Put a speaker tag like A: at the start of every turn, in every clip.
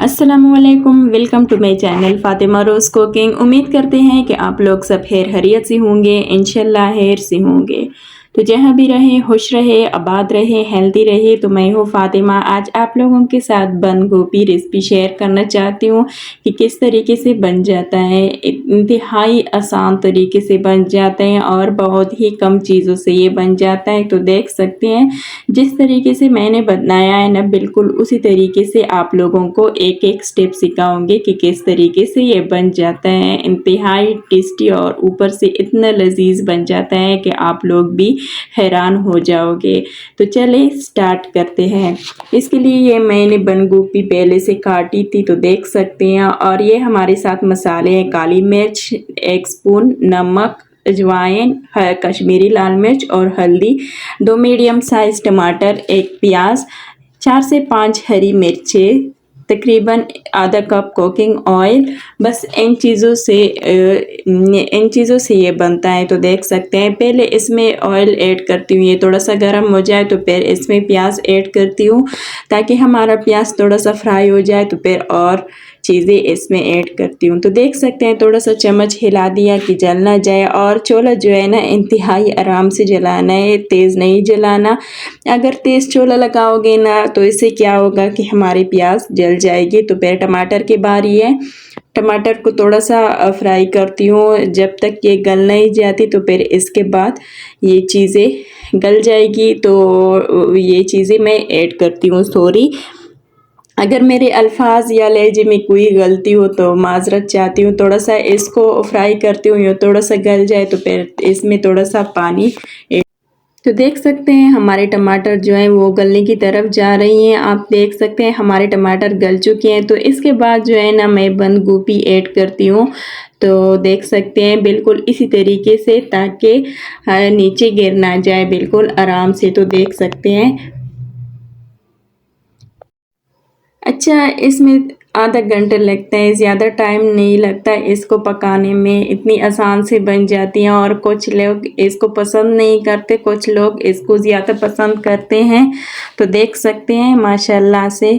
A: अस्सलामुअलैकुम, welcome to my channel Fatima Rose cooking. उम्मीद करते हैं कि आप लोग सब खैर खैरियत से होंगे, इंशाल्लाह खैर से होंगे। तो जहाँ भी रहे खुश रहे, आबाद रहे, हेल्दी रहे। तो मैं हूँ फ़ातिमा। आज आप लोगों के साथ बंद गोभी रेसिपी शेयर करना चाहती हूँ कि किस तरीके से बन जाता है। इंतहाई आसान तरीके से बन जाते हैं और बहुत ही कम चीज़ों से ये बन जाता है। तो देख सकते हैं जिस तरीके से मैंने बनाया है ना, बिल्कुल उसी तरीके से आप लोगों को एक एक स्टेप सिखाऊंगी कि किस तरीके से ये बन जाता है। इंतहाई टेस्टी और ऊपर से इतना लजीज बन जाता है कि आप लोग भी हैरान हो जाओगे। तो चले स्टार्ट करते हैं। इसके लिए ये मैंने बंद गोभी पहले से काटी थी, तो देख सकते हैं। और ये हमारे साथ मसाले हैं, काली मिर्च 1 स्पून, नमक, अजवाइन, कश्मीरी लाल मिर्च और हल्दी, 2 मीडियम साइज टमाटर, 1 प्याज, 4 से 5 हरी मिर्चें, तकरीबन आधा कप कुकिंग ऑयल। बस इन चीज़ों से ये बनता है। तो देख सकते हैं पहले इसमें ऑयल ऐड करती हूँ, ये थोड़ा सा गर्म हो जाए तो फिर इसमें प्याज ऐड करती हूँ ताकि हमारा प्याज थोड़ा सा फ्राई हो जाए। तो फिर और चीज़ें इसमें ऐड करती हूँ। तो देख सकते हैं थोड़ा सा चम्मच हिला दिया कि जल ना जाए। और चूल्हा जो है ना, इंतहाई आराम से जलाना है, तेज़ नहीं जलाना। अगर तेज़ चूल्हा लगाओगे ना तो इससे क्या होगा कि हमारी प्याज जल जाएगी। तो फिर टमाटर की बारी है। टमाटर को थोड़ा सा फ्राई करती हूँ जब तक ये गल नहीं जाती। तो फिर इसके बाद ये चीज़ें गल जाएगी तो ये चीज़ें मैं ऐड करती हूँ। सॉरी, अगर मेरे अल्फाज या लहजे में कोई गलती हो तो माजरत चाहती हूँ। थोड़ा सा इसको फ्राई करती हूँ, ये थोड़ा सा गल जाए तो फिर इसमें थोड़ा सा पानी। तो देख सकते हैं हमारे टमाटर जो हैं वो गलने की तरफ जा रही हैं। आप देख सकते हैं हमारे टमाटर गल चुके हैं। तो इसके बाद जो है ना, मैं बंद गोभी ऐड करती हूँ। तो देख सकते हैं बिल्कुल इसी तरीके से, ताकि नीचे गिर ना जाए, बिल्कुल आराम से। तो देख सकते हैं अच्छा, इसमें आधा घंटा लगता है, ज़्यादा टाइम नहीं लगता इसको पकाने में। इतनी आसान से बन जाती हैं। और कुछ लोग इसको पसंद नहीं करते, कुछ लोग इसको ज़्यादा पसंद करते हैं। तो देख सकते हैं माशाल्लाह से।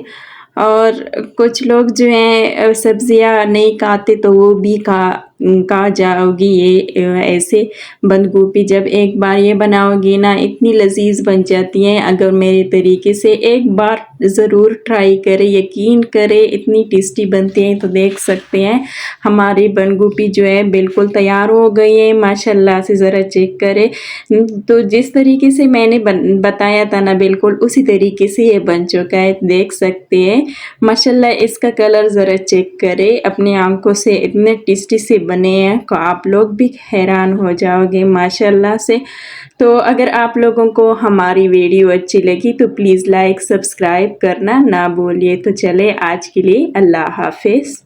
A: और कुछ लोग जो हैं सब्जियां नहीं खाते तो वो भी खा जाओगी ये ऐसे बंद गोभी। जब एक बार ये बनाओगी ना, इतनी लजीज बन जाती हैं। अगर मेरे तरीके से एक बार ज़रूर ट्राई करें, यकीन करें इतनी टेस्टी बनती हैं। तो देख सकते हैं हमारी बंद गोभी जो है बिल्कुल तैयार हो गई है माशाल्लाह से। ज़रा चेक करें। तो जिस तरीके से मैंने बताया था ना, बिल्कुल उसी तरीके से ये बन चुका है। देख सकते हैं माशाल्लाह। इसका कलर ज़रा चेक करें अपनी आंखों से, इतने टेस्टी से बने हैं तो आप लोग भी हैरान हो जाओगे माशाल्लाह से। तो अगर आप लोगों को हमारी वीडियो अच्छी लगी तो प्लीज़ लाइक सब्सक्राइब करना ना भूलिए। तो चले आज के लिए अल्लाह हाफिज़।